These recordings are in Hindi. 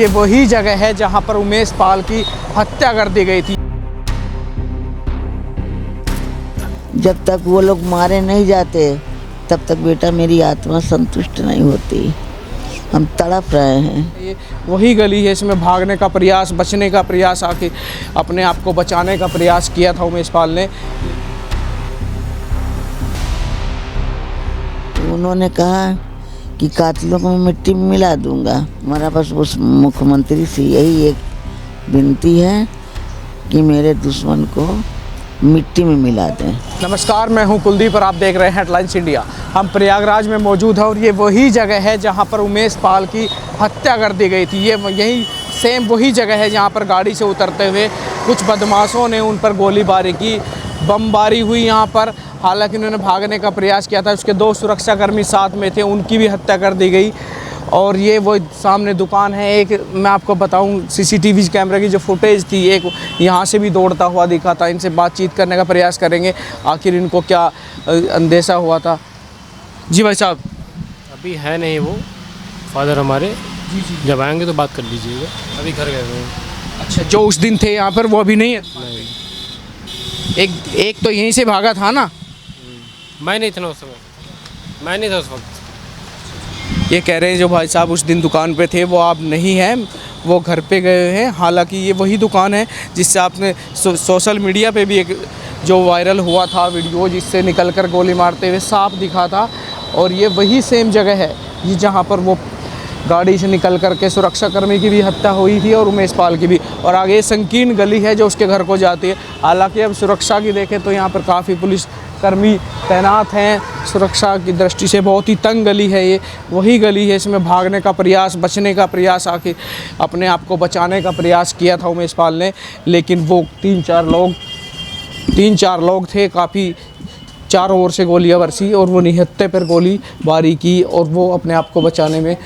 ये वही जगह है जहां पर उमेश पाल की हत्या कर दी गई थी। जब तक वो लोग मारे नहीं जाते तब तक बेटा मेरी आत्मा संतुष्ट नहीं होती। हम तड़प रहे हैं। ये वही गली है, इसमें भागने का प्रयास, बचने का प्रयास, आके अपने आप को बचाने का प्रयास किया था उमेश पाल ने। उन्होंने कहा कि कातिलों को मैं मिट्टी में मिला दूंगा। हमारा बस उस मुख्यमंत्री से यही एक विनती है कि मेरे दुश्मन को मिट्टी में मिला दें। नमस्कार, मैं हूं कुलदीप और आप देख रहे हैं हेडलाइंस इंडिया। हम प्रयागराज में मौजूद हैं और ये वही जगह है जहां पर उमेश पाल की हत्या कर दी गई थी। ये यही सेम वही जगह है जहां पर गाड़ी से उतरते हुए कुछ बदमाशों ने उन पर गोलीबारी की, बमबारी हुई यहाँ पर। हालांकि उन्होंने भागने का प्रयास किया था, उसके 2 सुरक्षाकर्मी साथ में थे, उनकी भी हत्या कर दी गई। और ये वो सामने दुकान है। एक मैं आपको बताऊं, सीसीटीवी कैमरे की जो फुटेज थी, एक यहाँ से भी दौड़ता हुआ दिखा था। इनसे बातचीत करने का प्रयास करेंगे, आखिर इनको क्या अंदेशा हुआ था। जी भाई साहब। अभी है नहीं वो फादर हमारे। जी, जब आएंगे तो बात कर लीजिएगा। अभी घर गए हुए हैं। अच्छा, जो उस दिन थे यहाँ पर वो अभी नहीं है? नहीं, एक तो यहीं से भागा था ना? मैं नहीं था उस समय, मैं नहीं था उस वक्त। ये कह रहे हैं जो भाई साहब उस दिन दुकान पे थे वो आप नहीं हैं, वो घर पे गए हैं। हालांकि ये वही दुकान है जिससे आपने सोशल मीडिया पे भी एक जो वायरल हुआ था वीडियो, जिससे निकलकर गोली मारते हुए साफ दिखा था। और ये वही सेम जगह है ये जहाँ पर वो गाड़ी से निकल करके सुरक्षाकर्मी की भी हत्या हुई थी और उमेश पाल की भी। और आगे संकीर्ण गली है जो उसके घर को जाती है। हालांकि अब सुरक्षा की देखें तो यहाँ पर काफ़ी पुलिसकर्मी तैनात हैं। सुरक्षा की दृष्टि से बहुत ही तंग गली है ये। वही गली है, इसमें भागने का प्रयास, बचने का प्रयास, आके अपने आप को बचाने का प्रयास किया था उमेश पाल ने। लेकिन वो 3-4 लोग थे, काफ़ी चारों ओर से गोलियां बरसी और वो निहत्थे पर गोलीबारी की और वो अपने आप को बचाने में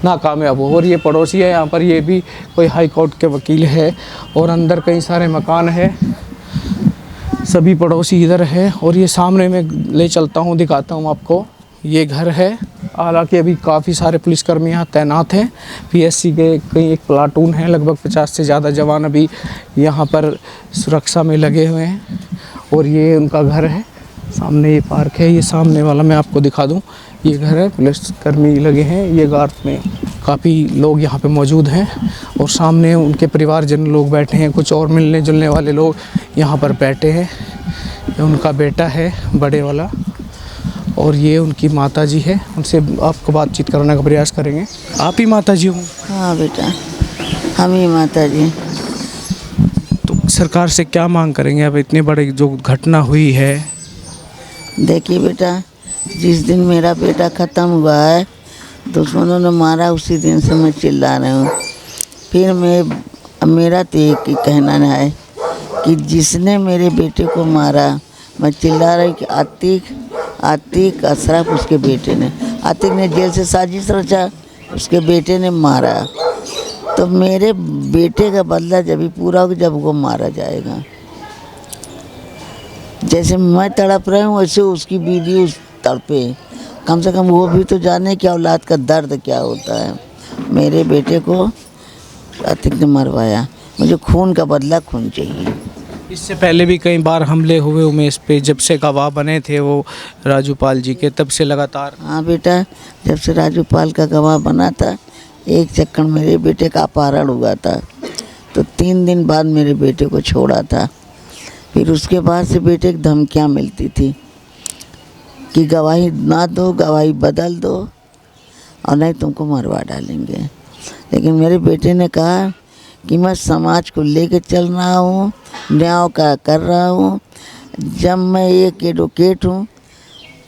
नाकामयाब हो। और ये पड़ोसी है यहाँ पर, ये भी कोई हाई कोर्ट के वकील है। और अंदर कई सारे मकान है, सभी पड़ोसी इधर है। और ये सामने में ले चलता हूँ, दिखाता हूँ आपको, ये घर है। हालांकि अभी काफ़ी सारे पुलिसकर्मी यहाँ तैनात हैं। पीएससी के कई एक प्लाटून है, लगभग 50 से ज़्यादा जवान अभी यहाँ पर सुरक्षा में लगे हुए हैं। और ये उनका घर है। सामने ये पार्क है, ये सामने वाला मैं आपको दिखा दूं, ये घर है। पुलिसकर्मी लगे हैं, ये गार्ड में काफ़ी लोग यहाँ पे मौजूद हैं। और सामने उनके परिवारजन लोग बैठे हैं, कुछ और मिलने जुलने वाले लोग यहाँ पर बैठे हैं। ये उनका बेटा है बड़े वाला, और ये उनकी माता जी है। उनसे आपको बातचीत करने का प्रयास करेंगे। आप ही माता जी हो? हाँ बेटा, हम ही माता जी। तो सरकार से क्या मांग करेंगे? अब इतनी बड़ी जो घटना हुई है। देखिए बेटा, जिस दिन मेरा बेटा ख़त्म हुआ है, दुश्मनों ने मारा, उसी दिन से मैं चिल्ला रही हूँ। फिर मेरा तो एक ही कहना है कि जिसने मेरे बेटे को मारा, मैं चिल्ला रही कि आतिक अशरफ, उसके बेटे ने, आतिक ने जेल से साजिश रचा, उसके बेटे ने मारा। तो मेरे बेटे का बदला जब भी पूरा होगा जब वो मारा जाएगा। जैसे मैं तड़प रही हूँ वैसे उसकी बीवी उस तड़पे। कम से कम वो भी तो जाने कि औलाद का दर्द क्या होता है। मेरे बेटे को आतिक ने मरवाया, मुझे खून का बदला, खून चाहिए। इससे पहले भी कई बार हमले हुए उमेश पे, जब से गवाह बने थे वो राजू पाल जी के, तब से लगातार। हाँ बेटा, जब से राजू पाल का गवाह बना था, एक चक्कर मेरे बेटे का अपहरण हुआ था, तो 3 दिन बाद मेरे बेटे को छोड़ा था। फिर उसके बाद से बेटे की धमकियाँ मिलती थी कि गवाही ना दो, गवाही बदल दो, और नहीं तुमको मरवा डालेंगे। लेकिन मेरे बेटे ने कहा कि मैं समाज को लेकर चल रहा हूँ, न्याय का कर रहा हूँ। जब मैं एक एडवोकेट हूँ,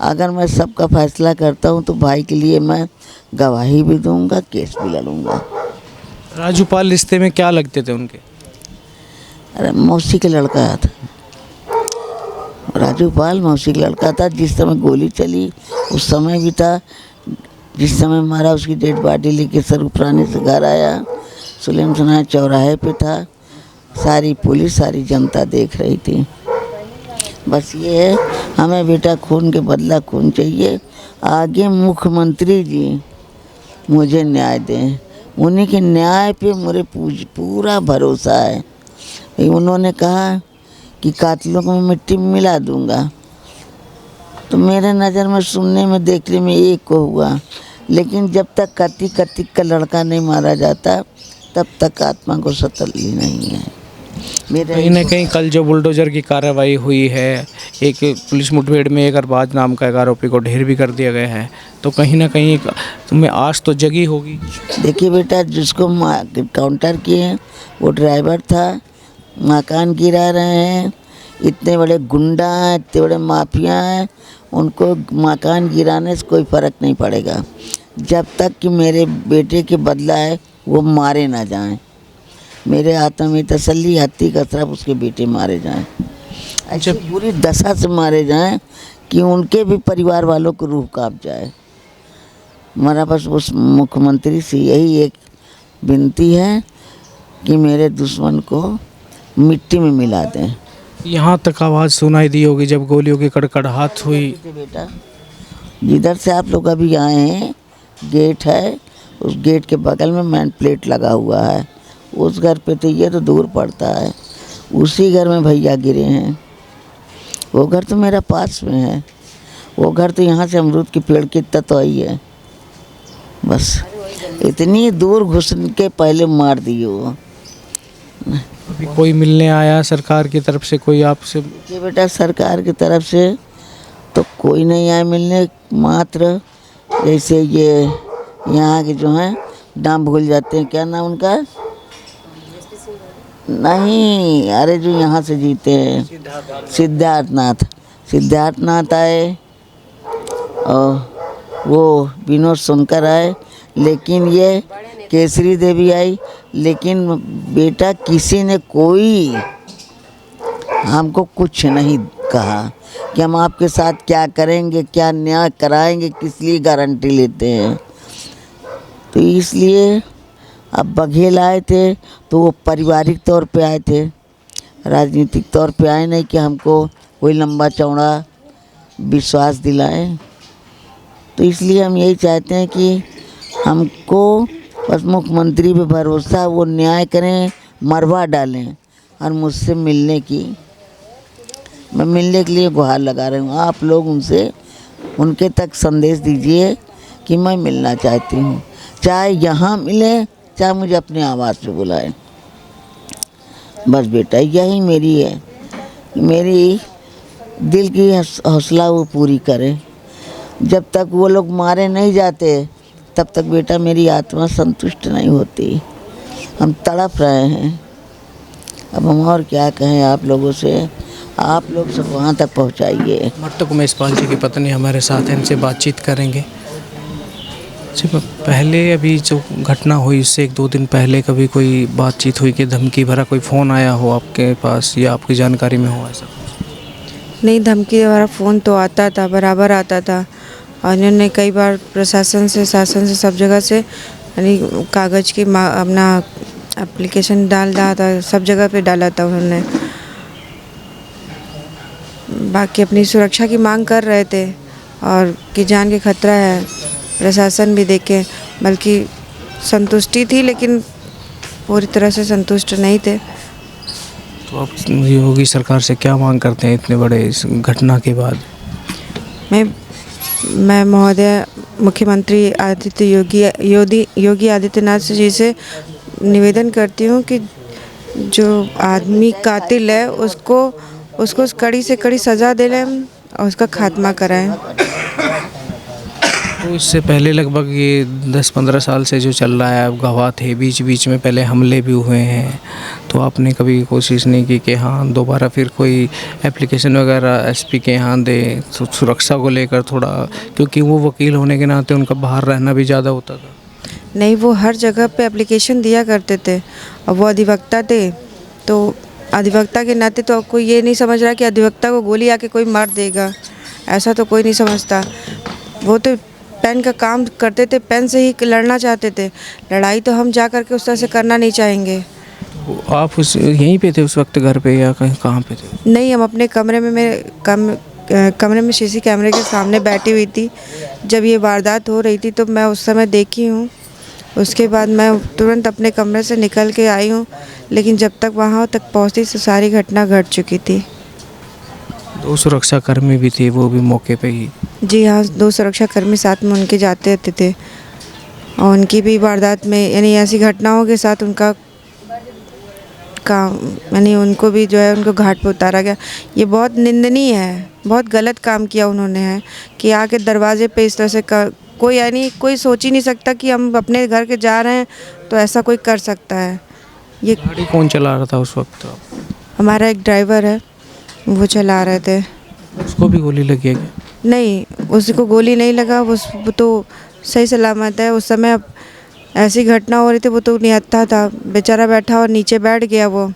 अगर मैं सबका फैसला करता हूँ तो भाई के लिए मैं गवाही भी दूंगा, केस भी लड़ूंगा। राजू पाल रिश्ते में क्या लगते थे उनके? अरे मौसी का लड़का था राजू पाल, मौसी का लड़का था। जिस समय गोली चली उस समय भी था, जिस समय मारा उसकी डेड बॉडी लेके सरूपरानी से घर आया, सुलेम सुना चौराहे पे था। सारी पुलिस, सारी जनता देख रही थी। बस ये है, हमें बेटा खून के बदला खून चाहिए। आगे मुख्यमंत्री जी मुझे न्याय दें, उन्हीं के न्याय पे मुझे पूरा भरोसा है। उन्होंने कहा कि कातिलों को मैं मिट्टी में मिला दूंगा, तो मेरे नज़र में, सुनने में, देखने में एक को हुआ, लेकिन जब तक कतीक का लड़का नहीं मारा जाता तब तक आत्मा को सतली नहीं है। मेरा कहीं ना कहीं कल जो बुलडोजर की कार्रवाई हुई है, एक पुलिस मुठभेड़ में एक अरबाज नाम का एक आरोपी को ढेर भी कर दिया गया है, तो कहीं ना कहीं तुम्हें आस तो जगी होगी। देखिए बेटा, जिसको काउंटर किए वो ड्राइवर था, मकान गिरा रहे हैं, इतने बड़े गुंडा हैं, इतने बड़े माफिया हैं, उनको मकान गिराने से कोई फ़र्क नहीं पड़ेगा जब तक कि मेरे बेटे के बदला है वो मारे ना जाएं। मेरे आत्मा में तसल्ली, हत्ती कसरफ उसके बेटे मारे जाएं, ऐसे बुरी दशा से मारे जाएं कि उनके भी परिवार वालों को रूह कांप जाए। हमारा बस उस मुख्यमंत्री से यही एक विनती है कि मेरे दुश्मन को मिट्टी में मिला दें। यहाँ तक आवाज़ सुनाई दी होगी जब गोलियों की कड़कड़ाहट हुई। बेटा, जिधर से आप लोग अभी आए हैं, गेट है, उस गेट के बगल में मैन प्लेट लगा हुआ है। उस घर पे तो ये तो दूर पड़ता है, उसी घर में भैया गिरे हैं। वो घर तो मेरा पास में है, वो घर तो यहाँ से अमरूद के पेड़ की इतना तो आई है, बस इतनी दूर घुस के पहले मार दिए वो। अभी कोई मिलने आया सरकार की तरफ से कोई आपसे? ये बेटा, सरकार की तरफ से तो कोई नहीं आया मिलने, मात्र जैसे ये यहाँ के जो हैं नाम भूल जाते हैं, क्या नाम उनका, नहीं, अरे जो यहाँ से जीते हैं, सिद्धार्थ नाथ आए और वो विनोद सोनकर आए, लेकिन ये केसरी देवी आई, लेकिन बेटा किसी ने कोई हमको कुछ नहीं कहा कि हम आपके साथ क्या करेंगे, क्या न्याय कराएंगे, किस लिए गारंटी लेते हैं। तो इसलिए अब बघेल आए थे तो वो पारिवारिक तौर पे आए थे, राजनीतिक तौर पे आए नहीं कि हमको कोई लंबा चौड़ा विश्वास दिलाए। तो इसलिए हम यही चाहते हैं कि हमको बस मुख्यमंत्री पे भरोसा, वो न्याय करें, मरवा डालें, और मुझसे मिलने की, मैं मिलने के लिए गुहार लगा रही हूँ। आप लोग उनसे, उनके तक संदेश दीजिए कि मैं मिलना चाहती हूँ, चाहे यहाँ मिले चाहे मुझे अपने आवाज़ पे बुलाए। बस बेटा, यही मेरी है, मेरी दिल की हौसला वो पूरी करे। जब तक वो लोग मारे नहीं जाते तब तक बेटा मेरी आत्मा संतुष्ट नहीं होती। हम तड़प रहे हैं, अब हम और क्या कहें आप लोगों से, आप लोग सब वहाँ तक पहुँचाइए। मर्तक उमेशपाल जी की पत्नी हमारे साथ हैं, इनसे बातचीत करेंगे। पहले अभी जो घटना हुई उससे 1-2 दिन पहले कभी कोई बातचीत हुई कि धमकी भरा कोई फ़ोन आया हो आपके पास या आपकी जानकारी में हो ऐसा? नहीं, धमकी भरा फ़ोन तो आता था, बराबर आता था, और इन्होंने कई बार प्रशासन से, शासन से, सब जगह से यानी कागज़ की अपना एप्लीकेशन डाल रहा था, सब जगह पे डाला था उन्होंने। बाकी अपनी सुरक्षा की मांग कर रहे थे और कि जान के खतरा है, प्रशासन भी देखे, बल्कि संतुष्टि थी लेकिन पूरी तरह से संतुष्ट नहीं थे। तो आप योगी सरकार से क्या मांग करते हैं इतने बड़े इस घटना के बाद? मैं महोदय मुख्यमंत्री योगी आदित्यनाथ जी से निवेदन करती हूँ कि जो आदमी कातिल है उसको कड़ी से कड़ी सज़ा दे लें और उसका खात्मा कराएं। तो इससे पहले लगभग ये 10-15 साल से जो चल रहा है, अब गवाह थे, बीच बीच में पहले हमले भी हुए हैं, तो आपने कभी कोशिश नहीं की कि हाँ दोबारा फिर कोई एप्लीकेशन वगैरह एसपी के यहाँ दे, तो सुरक्षा को लेकर थोड़ा, क्योंकि वो वकील होने के नाते उनका बाहर रहना भी ज़्यादा होता था? नहीं, वो हर जगह पे एप्लीकेशन दिया करते थे और वो अधिवक्ता थे, तो अधिवक्ता के नाते तो कोई ये नहीं समझ रहा कि अधिवक्ता को गोली आके कोई मार देगा, ऐसा तो कोई नहीं समझता। वो तो पेन का काम करते थे, पेन से ही लड़ना चाहते थे, लड़ाई तो हम जा कर के उस तरह से करना नहीं चाहेंगे। तो आप उस यहीं पे थे उस वक्त घर पे या कहीं कहाँ पे थे? नहीं, हम अपने कमरे में कमरे में सीसी कैमरे के सामने बैठी हुई थी जब ये वारदात हो रही थी, तो मैं उस समय देखी हूँ उसके बाद मैं तुरंत अपने कमरे से निकल के आई हूँ, लेकिन जब तक वहाँ तक पहुँचती तो सारी घटना घट चुकी थी। 2 सुरक्षाकर्मी भी थे, वो भी मौके पे ही। जी हाँ, 2 सुरक्षाकर्मी साथ में उनके जाते रहते थे और उनकी भी वारदात में यानी ऐसी घटनाओं के साथ उनका काम यानी उनको भी जो है उनको घाट पे उतारा गया। ये बहुत निंदनीय है, बहुत गलत काम किया उन्होंने है कि आके दरवाजे पे इस तरह से कोई यानी कोई सोच ही नहीं सकता कि हम अपने घर के जा रहे हैं तो ऐसा कोई कर सकता है। ये गाड़ी कौन चला रहा था उस वक्त? हमारा एक ड्राइवर है, वो चला रहे थे। उसको भी गोली लगी है क्या? नहीं, उसको गोली नहीं लगा, वो तो सही सलामत है। उस समय ऐसी घटना हो रही थी, वो तो निहत्था था, बेचारा बैठा और नीचे बैठ गया वो।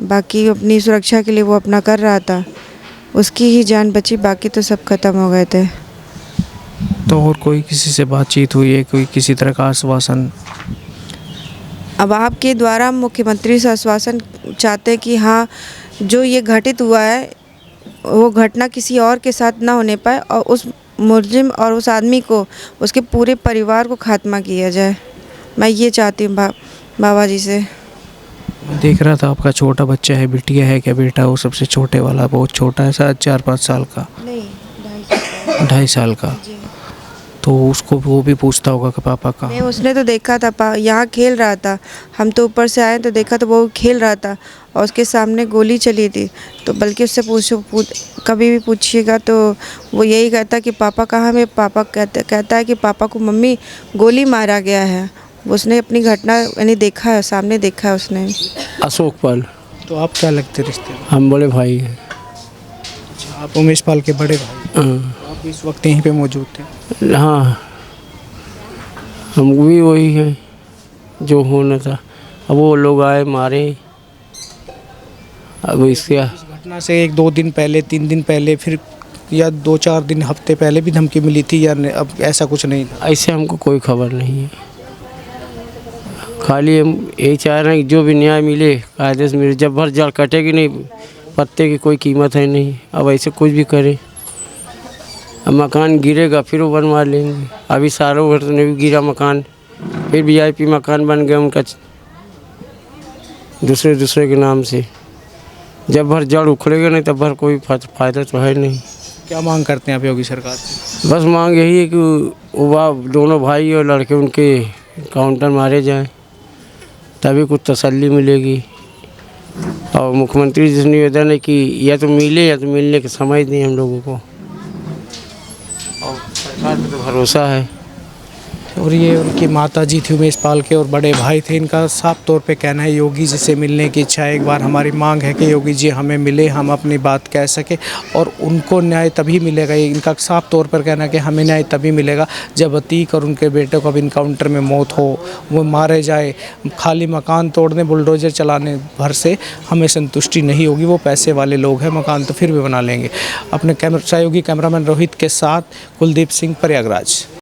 बाकी अपनी सुरक्षा के लिए वो अपना कर रहा था, उसकी ही जान बची, बाकी तो सब खत्म हो गए थे। तो और कोई किसी से बातचीत हुई है, कोई किसी तरह का आश्वासन? अब आपके द्वारा हम मुख्यमंत्री से आश्वासन चाहते हैं कि हाँ, जो ये घटित हुआ है वो घटना किसी और के साथ ना होने पाए और उस मुलजिम और उस आदमी को, उसके पूरे परिवार को खात्मा किया जाए। मैं ये चाहती हूँ बाबा जी से। मैं देख रहा था आपका छोटा बच्चा है, बिटिया है क्या? बेटा वो सबसे छोटे वाला बहुत छोटा है, शायद 4-5 साल का। नहीं, 2.5 साल का। तो उसको वो भी पूछता होगा कि पापा का। नहीं, उसने तो देखा था, यहाँ खेल रहा था, हम तो ऊपर से आए तो देखा तो वो खेल रहा था और उसके सामने गोली चली थी। तो बल्कि उससे कभी भी पूछिएगा तो वो यही कहता कि पापा कहाँ है। पापा कहता है कि पापा को मम्मी गोली मारा गया है। उसने अपनी घटना यानी देखा है, सामने देखा है उसने। अशोक पाल। तो आप क्या लगते रिश्ते में? हम बड़े भाई हैं। अच्छा, आप उमेश पाल के बड़े भाई? हाँ आप इस वक्त यहीं पे मौजूद थे? हाँ, हम भी वही हैं जो होना था। अब वो लोग आए मारे। अब इसके इस घटना से 1-2 दिन पहले, 3 दिन पहले, फिर या 2-4 दिन, हफ्ते पहले भी धमकी मिली थी या अब ऐसा कुछ नहीं था? ऐसे हमको कोई खबर नहीं है। खाली हम यही चाह रहे हैं कि जो भी न्याय मिले कायदे से मिले। जब भर जड़ कटेगी नहीं, पत्ते की कोई कीमत है नहीं। अब ऐसे कुछ भी करे, अब मकान गिरेगा फिर वो बनवा लेंगे। अभी सारों घर ने भी गिरा मकान, फिर VIP मकान बन गया उनका दूसरे के नाम से। जब भर जड़ उखड़ेगा नहीं तब भर कोई फ़ायदा तो है नहीं। क्या मांग करते हैं आप योगी सरकार से? बस मांग यही है कि वो दोनों भाई और लड़के उनके काउंटर मारे जाएं, तभी कुछ तसल्ली मिलेगी। और मुख्यमंत्री जी से निवेदन है कि या तो मिले या तो मिलने का समय दें हम लोगों को, और सरकार पे तो भरोसा है। और ये उनकी माता जी थी उमेश पाल के और बड़े भाई थे। इनका साफ तौर पे कहना है योगी जी से मिलने की इच्छा है। एक बार हमारी मांग है कि योगी जी हमें मिले, हम अपनी बात कह सके और उनको न्याय तभी मिलेगा। इनका साफ तौर पर कहना है कि हमें न्याय तभी मिलेगा जब अतीक और उनके बेटे को अब इनकाउंटर में मौत हो, वो मारे जाए। खाली मकान तोड़ने, बुलडोजर चलाने भर से हमें संतुष्टि नहीं होगी। वो पैसे वाले लोग हैं, मकान तो फिर भी बना लेंगे। अपने सहयोगी कैमरामैन रोहित के साथ कुलदीप सिंह, प्रयागराज।